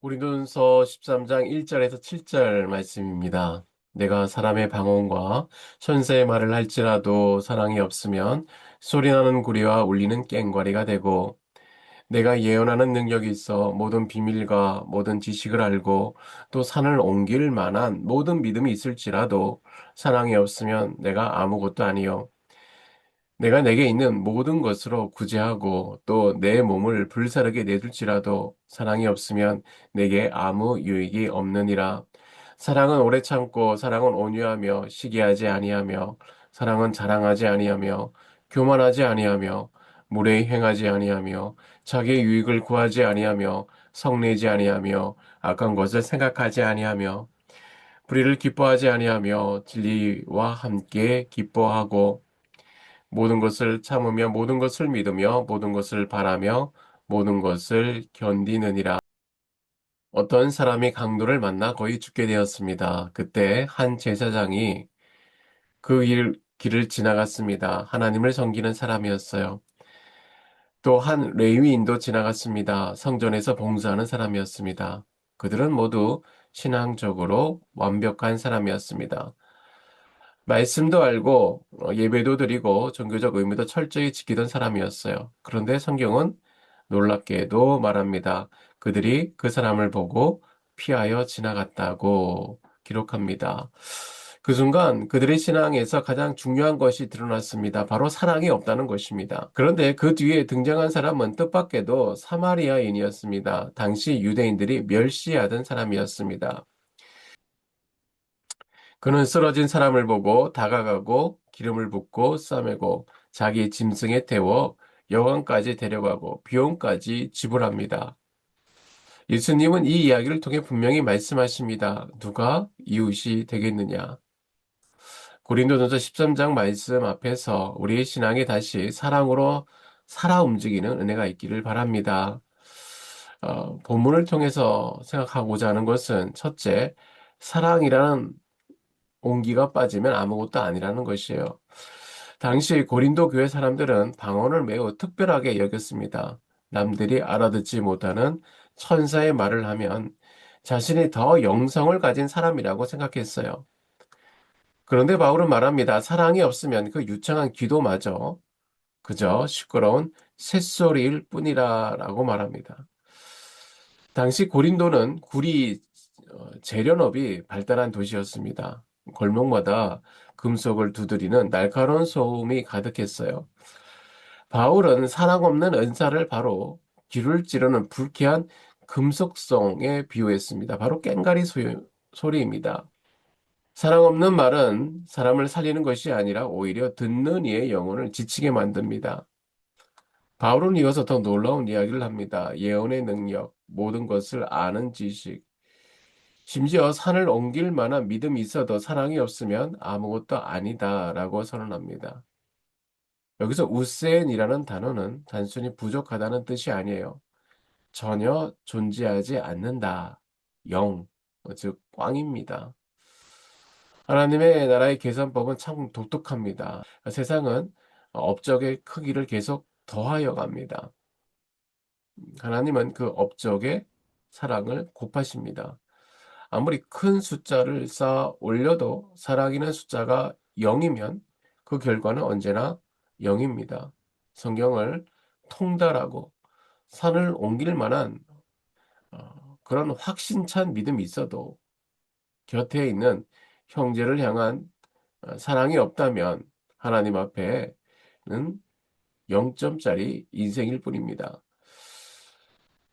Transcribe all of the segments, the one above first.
고린도전서 13장 1절에서 7절 말씀입니다. 내가 사람의 방언과 천사의 말을 할지라도 사랑이 없으면 소리나는 구리와 울리는 꽹과리가 되고, 내가 예언하는 능력이 있어 모든 비밀과 모든 지식을 알고 또 산을 옮길 만한 모든 믿음이 있을지라도 사랑이 없으면 내가 아무것도 아니요 내가 내게 있는 모든 것으로 구제하고 또 내 몸을 불사르게 내둘지라도 사랑이 없으면 내게 아무 유익이 없느니라. 사랑은 오래 참고 사랑은 온유하며 시기하지 아니하며 사랑은 자랑하지 아니하며 교만하지 아니하며 무례히 행하지 아니하며 자기의 유익을 구하지 아니하며 성내지 아니하며 악한 것을 생각하지 아니하며 불의를 기뻐하지 아니하며 진리와 함께 기뻐하고 모든 것을 참으며 모든 것을 믿으며 모든 것을 바라며 모든 것을 견디느니라. 어떤 사람이 강도를 만나 거의 죽게 되었습니다. 그때 한 제사장이 그 길을 지나갔습니다. 하나님을 섬기는 사람이었어요. 또 한 레위인도 지나갔습니다. 성전에서 봉사하는 사람이었습니다. 그들은 모두 신앙적으로 완벽한 사람이었습니다. 말씀도 알고 예배도 드리고 종교적 의무도 철저히 지키던 사람이었어요. 그런데 성경은 놀랍게도 말합니다. 그들이 그 사람을 보고 피하여 지나갔다고 기록합니다. 그 순간 그들의 신앙에서 가장 중요한 것이 드러났습니다. 바로 사랑이 없다는 것입니다. 그런데 그 뒤에 등장한 사람은 뜻밖에도 사마리아인이었습니다. 당시 유대인들이 멸시하던 사람이었습니다. 그는 쓰러진 사람을 보고 다가가고 기름을 붓고 싸매고 자기 짐승에 태워 여관까지 데려가고 비용까지 지불합니다. 예수님은 이 이야기를 통해 분명히 말씀하십니다. 누가 이웃이 되겠느냐? 고린도전서 13장 말씀 앞에서 우리의 신앙이 다시 사랑으로 살아 움직이는 은혜가 있기를 바랍니다. 본문을 통해서 생각하고자 하는 것은 첫째, 사랑이라는 온기가 빠지면 아무것도 아니라는 것이에요. 당시 고린도 교회 사람들은 방언을 매우 특별하게 여겼습니다. 남들이 알아듣지 못하는 천사의 말을 하면 자신이 더 영성을 가진 사람이라고 생각했어요. 그런데 바울은 말합니다. 사랑이 없으면 그 유창한 기도마저 그저 시끄러운 쇳소리일 뿐이라라고 말합니다. 당시 고린도는 구리 재련업이 발달한 도시였습니다. 골목마다 금속을 두드리는 날카로운 소음이 가득했어요. 바울은 사랑 없는 은사를 바로 귀를 찌르는 불쾌한 금속성에 비유했습니다. 바로 꽹과리 소리입니다. 사랑 없는 말은 사람을 살리는 것이 아니라 오히려 듣는 이의 영혼을 지치게 만듭니다. 바울은 이어서 더 놀라운 이야기를 합니다. 예언의 능력, 모든 것을 아는 지식, 심지어 산을 옮길 만한 믿음이 있어도 사랑이 없으면 아무것도 아니다라고 선언합니다. 여기서 우센이라는 단어는 단순히 부족하다는 뜻이 아니에요. 전혀 존재하지 않는다. 영, 즉 꽝입니다. 하나님의 나라의 계산법은 참 독특합니다. 세상은 업적의 크기를 계속 더하여 갑니다. 하나님은 그 업적의 사랑을 곱하십니다. 아무리 큰 숫자를 쌓아 올려도 사랑이는 숫자가 0이면 그 결과는 언제나 0입니다. 성경을 통달하고 산을 옮길 만한 그런 확신찬 믿음이 있어도 곁에 있는 형제를 향한 사랑이 없다면 하나님 앞에는 0점짜리 인생일 뿐입니다.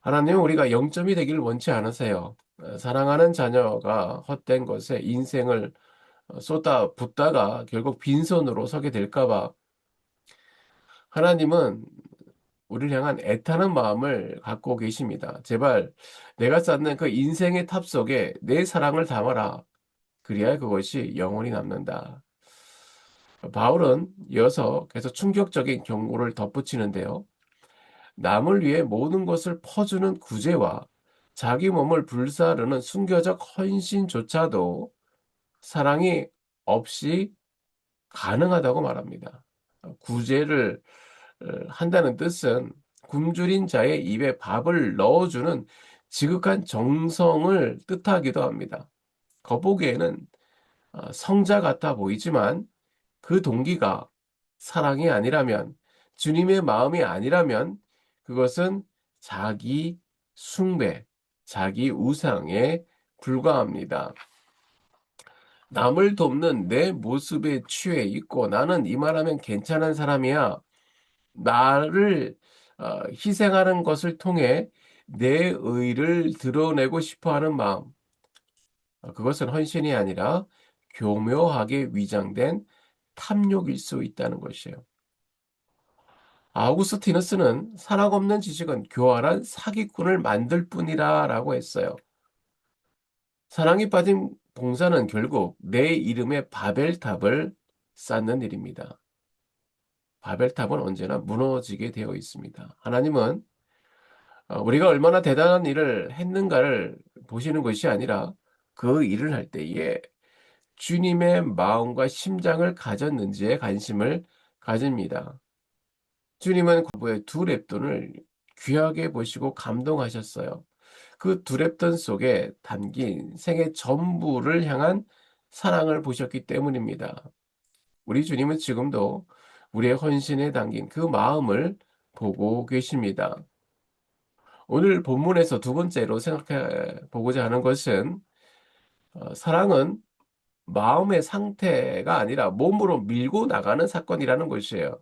하나님은 우리가 0점이 되기를 원치 않으세요. 사랑하는 자녀가 헛된 것에 인생을 쏟아 붓다가 결국 빈손으로 서게 될까 봐 하나님은 우리를 향한 애타는 마음을 갖고 계십니다. 제발 내가 쌓는 그 인생의 탑 속에 내 사랑을 담아라. 그래야 그것이 영원히 남는다. 바울은 이어서 계속 충격적인 경고를 덧붙이는데요. 남을 위해 모든 것을 퍼주는 구제와 자기 몸을 불사르는 순교적 헌신조차도 사랑이 없이 가능하다고 말합니다. 구제를 한다는 뜻은 굶주린 자의 입에 밥을 넣어주는 지극한 정성을 뜻하기도 합니다. 겉보기에는 성자 같아 보이지만 그 동기가 사랑이 아니라면, 주님의 마음이 아니라면 그것은 자기 숭배, 자기 우상에 불과합니다. 남을 돕는 내 모습에 취해 있고 나는 이만하면 괜찮은 사람이야. 나를 희생하는 것을 통해 내 의를 드러내고 싶어 하는 마음. 그것은 헌신이 아니라 교묘하게 위장된 탐욕일 수 있다는 것이에요. 아우구스티누스는 사랑 없는 지식은 교활한 사기꾼을 만들 뿐이라 라고 했어요. 사랑이 빠진 봉사는 결국 내 이름의 바벨탑을 쌓는 일입니다. 바벨탑은 언제나 무너지게 되어 있습니다. 하나님은 우리가 얼마나 대단한 일을 했는가를 보시는 것이 아니라 그 일을 할 때에 주님의 마음과 심장을 가졌는지에 관심을 가집니다. 주님은 과부의 두 랩돈을 귀하게 보시고 감동하셨어요. 그 두 랩돈 속에 담긴 생의 전부를 향한 사랑을 보셨기 때문입니다. 우리 주님은 지금도 우리의 헌신에 담긴 그 마음을 보고 계십니다. 오늘 본문에서 두 번째로 생각해 보고자 하는 것은 사랑은 마음의 상태가 아니라 몸으로 밀고 나가는 사건이라는 것이에요.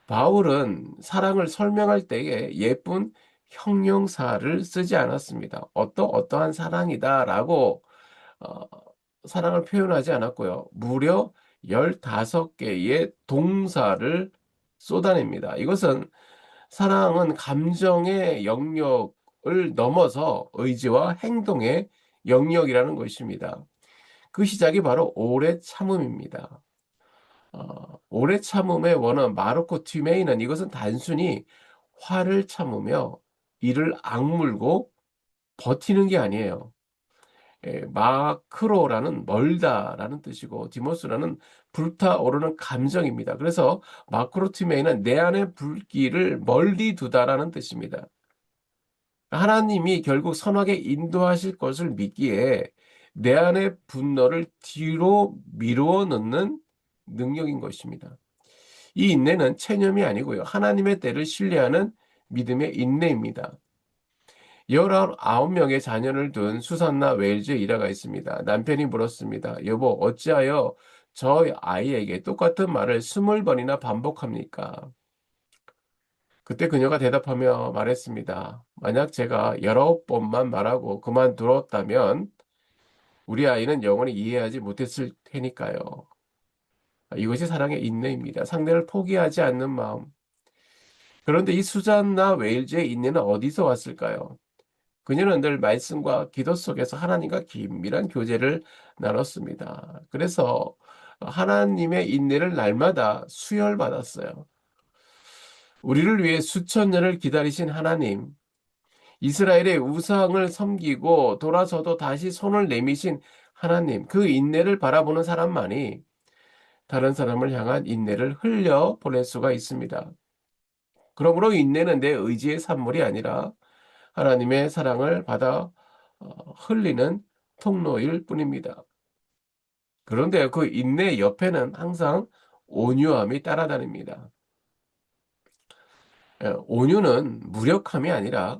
바울은 사랑을 설명할 때에 예쁜 형용사를 쓰지 않았습니다. 어떠한 사랑이다라고 어, 사랑을 표현하지 않았고요. 무려 15개의 동사를 쏟아냅니다. 이것은 사랑은 감정의 영역을 넘어서 의지와 행동의 영역이라는 것입니다. 그 시작이 바로 오래 참음입니다. 오래 참음의 원어 마르코 튀메이는 이것은 단순히 화를 참으며 이를 악물고 버티는 게 아니에요. 마크로라는 멀다라는 뜻이고 디모스라는 불타오르는 감정입니다. 그래서 마크로 튀메이는 내 안의 불길을 멀리 두다라는 뜻입니다. 하나님이 결국 선하게 인도하실 것을 믿기에 내 안의 분노를 뒤로 미루어 넣는 능력인 것입니다. 이 인내는 체념이 아니고요. 하나님의 때를 신뢰하는 믿음의 인내입니다. 19명의 자녀를 둔 수산나 웨일즈 일화가 있습니다. 남편이 물었습니다. 여보, 어찌하여 저 아이에게 똑같은 말을 20번이나 반복합니까? 그때 그녀가 대답하며 말했습니다. 만약 제가 19번만 말하고 그만두었다면 우리 아이는 영원히 이해하지 못했을 테니까요. 이것이 사랑의 인내입니다. 상대를 포기하지 않는 마음. 그런데 이 수잔나 웨일즈의 인내는 어디서 왔을까요? 그녀는 늘 말씀과 기도 속에서 하나님과 긴밀한 교제를 나눴습니다. 그래서 하나님의 인내를 날마다 수혈받았어요. 우리를 위해 수천 년을 기다리신 하나님, 이스라엘의 우상을 섬기고 돌아서도 다시 손을 내미신 하나님, 그 인내를 바라보는 사람만이 다른 사람을 향한 인내를 흘려 보낼 수가 있습니다. 그러므로 인내는 내 의지의 산물이 아니라 하나님의 사랑을 받아 흘리는 통로일 뿐입니다. 그런데 그 인내 옆에는 항상 온유함이 따라다닙니다. 온유는 무력함이 아니라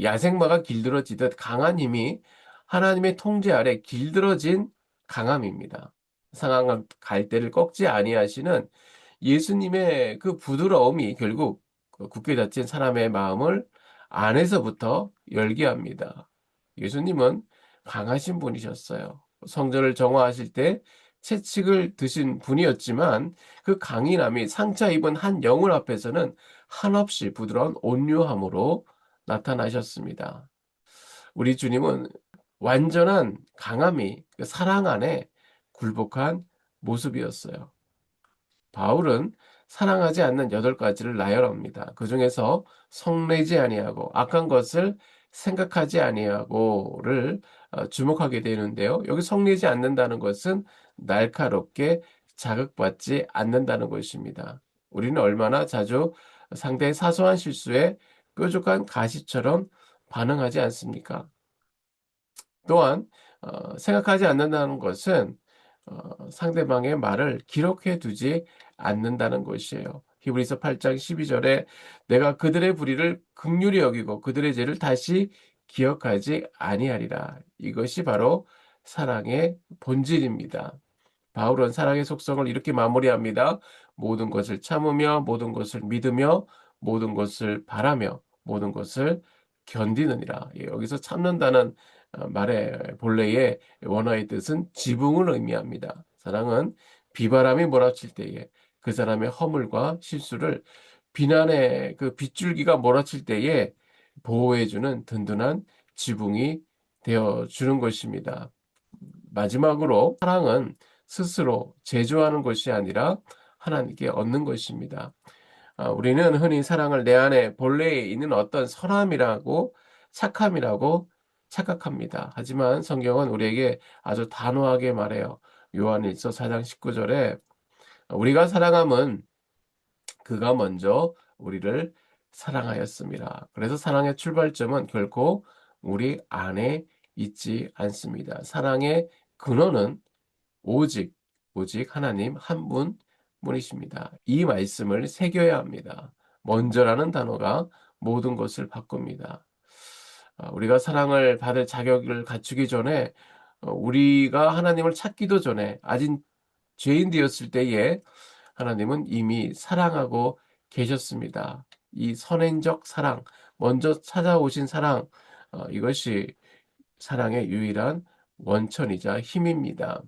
야생마가 길들어지듯 강한 힘이 하나님의 통제 아래 길들어진 강함입니다. 상황과 갈대를 꺾지 아니하시는 예수님의 그 부드러움이 결국 그 굳게 닫힌 사람의 마음을 안에서부터 열게 합니다. 예수님은 강하신 분이셨어요. 성전을 정화하실 때 채찍을 드신 분이었지만 그 강인함이 상처 입은 한 영혼 앞에서는 한없이 부드러운 온유함으로 나타나셨습니다. 우리 주님은 완전한 강함이 그 사랑 안에 굴복한 모습이었어요. 바울은 사랑하지 않는 8가지를 나열합니다. 그 중에서 성내지 아니하고 악한 것을 생각하지 아니하고를 주목하게 되는데요. 여기 성내지 않는다는 것은 날카롭게 자극받지 않는다는 것입니다. 우리는 얼마나 자주 상대의 사소한 실수에 뾰족한 가시처럼 반응하지 않습니까? 또한 생각하지 않는다는 것은 상대방의 말을 기록해 두지 않는다는 것이에요. 히브리서 8장 12절에 내가 그들의 불의를 긍휼히 여기고 그들의 죄를 다시 기억하지 아니하리라. 이것이 바로 사랑의 본질입니다. 바울은 사랑의 속성을 이렇게 마무리합니다. 모든 것을 참으며 모든 것을 믿으며 모든 것을 바라며 모든 것을 견디느니라. 예, 여기서 참는다는 말의 본래의 원어의 뜻은 지붕을 의미합니다. 사랑은 비바람이 몰아칠 때에 그 사람의 허물과 실수를 비난의 그 빗줄기가 몰아칠 때에 보호해주는 든든한 지붕이 되어 주는 것입니다. 마지막으로 사랑은 스스로 제조하는 것이 아니라 하나님께 얻는 것입니다. 우리는 흔히 사랑을 내 안에 본래에 있는 어떤 선함이라고 착함이라고 착각합니다. 하지만 성경은 우리에게 아주 단호하게 말해요. 요한일서 4장 19절에 우리가 사랑함은 그가 먼저 우리를 사랑하였습니다. 그래서 사랑의 출발점은 결코 우리 안에 있지 않습니다. 사랑의 근원은 오직 하나님 한 분뿐이십니다. 이 말씀을 새겨야 합니다. 먼저라는 단어가 모든 것을 바꿉니다. 우리가 사랑을 받을 자격을 갖추기 전에 우리가 하나님을 찾기도 전에 아직 죄인 되었을 때에 하나님은 이미 사랑하고 계셨습니다. 이 선행적 사랑, 먼저 찾아오신 사랑, 이것이 사랑의 유일한 원천이자 힘입니다.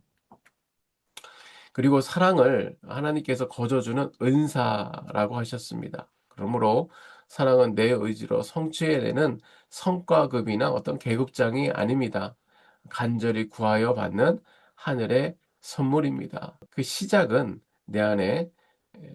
그리고 사랑을 하나님께서 거저주는 은사라고 하셨습니다. 그러므로 사랑은 내 의지로 성취해내는 성과급이나 어떤 계급장이 아닙니다. 간절히 구하여 받는 하늘의 선물입니다. 그 시작은 내 안에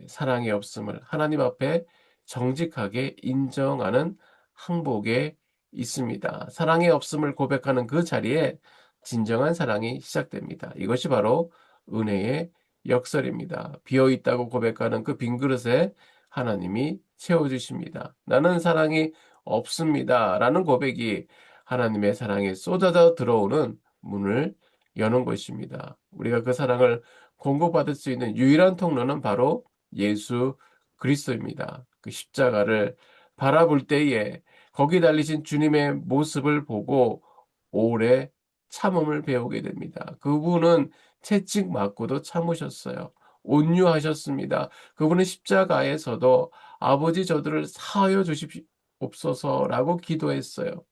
사랑이 없음을 하나님 앞에 정직하게 인정하는 항복에 있습니다. 사랑이 없음을 고백하는 그 자리에 진정한 사랑이 시작됩니다. 이것이 바로 은혜의 역설입니다. 비어 있다고 고백하는 그 빈 그릇에 하나님이 채워주십니다. 나는 사랑이 없습니다. 라는 고백이 하나님의 사랑이 쏟아져 들어오는 문을 여는 것입니다. 우리가 그 사랑을 공급받을 수 있는 유일한 통로는 바로 예수 그리스도입니다. 그 십자가를 바라볼 때에 거기 달리신 주님의 모습을 보고 오래 참음을 배우게 됩니다. 그분은 채찍 맞고도 참으셨어요. 온유하셨습니다. 그분은 십자가에서도 아버지 저들을 사하여 주십시옵소서라고 기도했어요.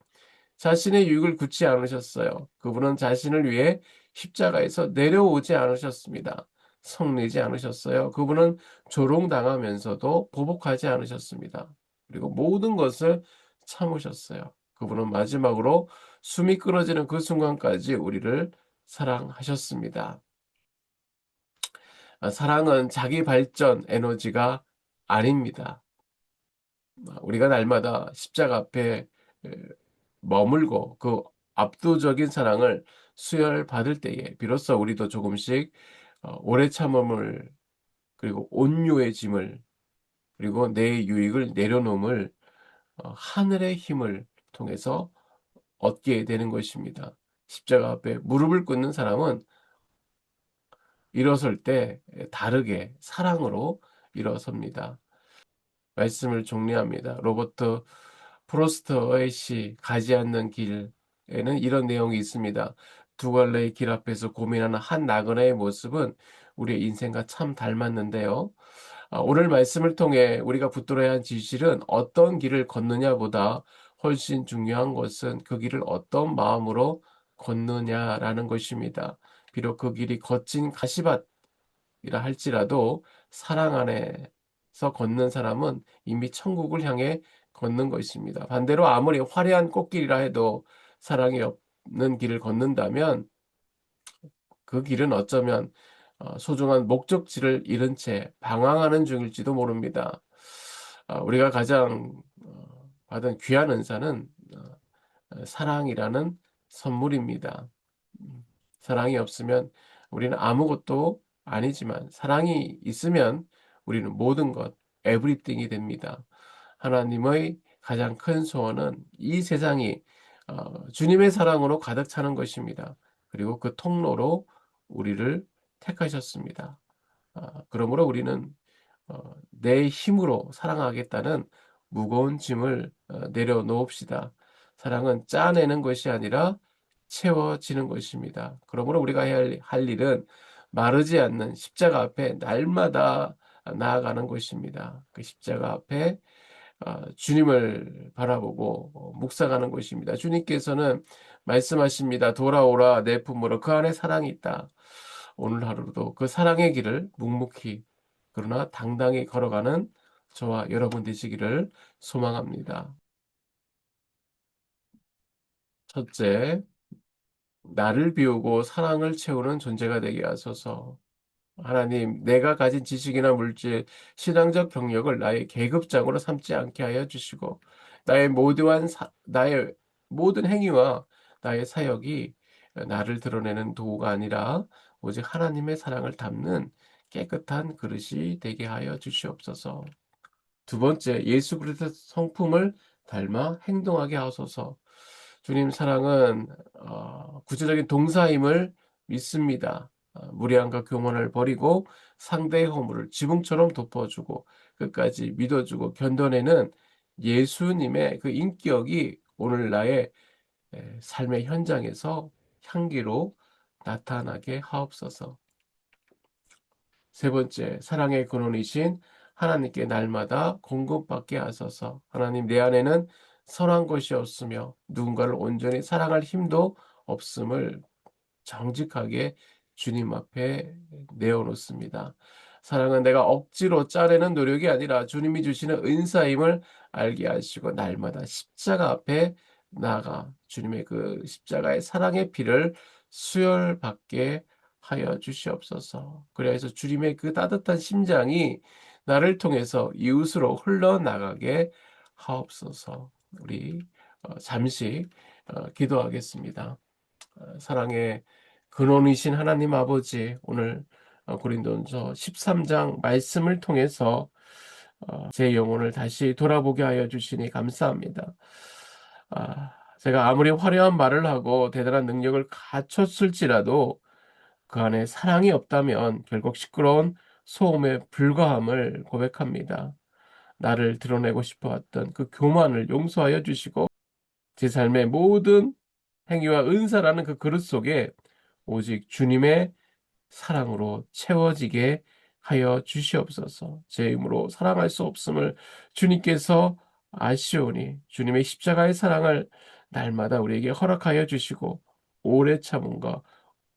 자신의 유익을 굳지 않으셨어요. 그분은 자신을 위해 십자가에서 내려오지 않으셨습니다. 성내지 않으셨어요. 그분은 조롱당하면서도 보복하지 않으셨습니다. 그리고 모든 것을 참으셨어요. 그분은 마지막으로 숨이 끊어지는 그 순간까지 우리를 사랑하셨습니다. 사랑은 자기 발전 에너지가 아닙니다. 우리가 날마다 십자가 앞에 머물고 그 압도적인 사랑을 수혈받을 때에 비로소 우리도 조금씩 오래 참음을 그리고 온유의 짐을 그리고 내 유익을 내려놓음을 하늘의 힘을 통해서 얻게 되는 것입니다. 십자가 앞에 무릎을 꿇는 사람은 일어설 때 다르게 사랑으로 일어섭니다. 말씀을 정리합니다. 로버트 프로스터의 시 가지 않는 길에는 이런 내용이 있습니다. 두 갈래의 길 앞에서 고민하는 한 나그네의 모습은 우리의 인생과 참 닮았는데요. 오늘 말씀을 통해 우리가 붙들어야 한 진실은 어떤 길을 걷느냐보다 훨씬 중요한 것은 그 길을 어떤 마음으로 걷느냐라는 것입니다. 비록 그 길이 거친 가시밭 이라 할지라도 사랑 안에서 걷는 사람은 이미 천국을 향해 걷는 것입니다. 반대로 아무리 화려한 꽃길이라 해도 사랑이 없는 길을 걷는다면 그 길은 어쩌면 소중한 목적지를 잃은 채 방황하는 중일지도 모릅니다. 우리가 가장 받은 귀한 은사는 사랑이라는 선물입니다. 사랑이 없으면 우리는 아무것도 아니지만 사랑이 있으면 우리는 모든 것, 에브리띵이 됩니다. 하나님의 가장 큰 소원은 이 세상이 주님의 사랑으로 가득 차는 것입니다. 그리고 그 통로로 우리를 택하셨습니다. 그러므로 우리는 내 힘으로 사랑하겠다는 무거운 짐을 내려놓읍시다. 사랑은 짜내는 것이 아니라 채워지는 것입니다. 그러므로 우리가 해야 할 일은 마르지 않는 십자가 앞에 날마다 나아가는 것입니다. 그 십자가 앞에 주님을 바라보고 묵상하는 것입니다. 주님께서는 말씀하십니다. 돌아오라 내 품으로 그 안에 사랑이 있다. 오늘 하루도 그 사랑의 길을 묵묵히 그러나 당당히 걸어가는 저와 여러분 되시기를 소망합니다. 첫째, 나를 비우고 사랑을 채우는 존재가 되게 하소서. 하나님, 내가 가진 지식이나 물질, 신앙적 경력을 나의 계급장으로 삼지 않게 하여 주시고, 나의 모든 행위와 나의 사역이 나를 드러내는 도구가 아니라 오직 하나님의 사랑을 담는 깨끗한 그릇이 되게 하여 주시옵소서. 두 번째, 예수 그리스도의 성품을 닮아 행동하게 하소서. 주님 사랑은 구체적인 동사임을 믿습니다. 무례함과 교만을 버리고 상대의 허물을 지붕처럼 덮어주고 끝까지 믿어주고 견뎌내는 예수님의 그 인격이 오늘 나의 삶의 현장에서 향기로 나타나게 하옵소서. 세 번째, 사랑의 근원이신 하나님께 날마다 공급받게 하소서. 하나님, 내 안에는 선한 것이 없으며 누군가를 온전히 사랑할 힘도 없음을 정직하게 주님 앞에 내어놓습니다. 사랑은 내가 억지로 짜내는 노력이 아니라 주님이 주시는 은사임을 알게 하시고 날마다 십자가 앞에 나가 주님의 그 십자가의 사랑의 피를 수혈받게 하여 주시옵소서. 그래서 주님의 그 따뜻한 심장이 나를 통해서 이웃으로 흘러나가게 하옵소서. 우리 잠시 기도하겠습니다. 사랑의 근원이신 하나님 아버지, 오늘 고린도전서 13장 말씀을 통해서 제 영혼을 다시 돌아보게 하여 주시니 감사합니다. 제가 아무리 화려한 말을 하고 대단한 능력을 갖췄을지라도 그 안에 사랑이 없다면 결국 시끄러운 소음에 불과함을 고백합니다. 나를 드러내고 싶어 했던 그 교만을 용서하여 주시고 제 삶의 모든 행위와 은사라는 그 그릇 속에 오직 주님의 사랑으로 채워지게 하여 주시옵소서. 제 힘으로 사랑할 수 없음을 주님께서 아시오니 주님의 십자가의 사랑을 날마다 우리에게 허락하여 주시고 오래 참음과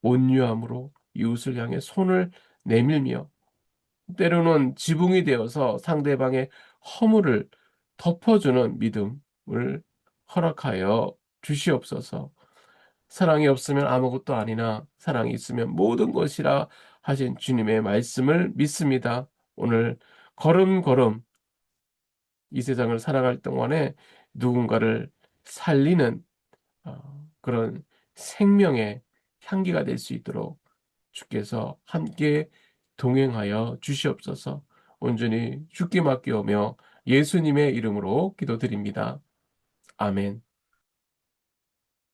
온유함으로 이웃을 향해 손을 내밀며 때로는 지붕이 되어서 상대방의 허물을 덮어주는 믿음을 허락하여 주시옵소서. 사랑이 없으면 아무것도 아니나 사랑이 있으면 모든 것이라 하신 주님의 말씀을 믿습니다. 오늘 걸음걸음 이 세상을 살아갈 동안에 누군가를 살리는 그런 생명의 향기가 될 수 있도록 주께서 함께 동행하여 주시옵소서. 온전히 주께 맡겨오며 예수님의 이름으로 기도드립니다. 아멘.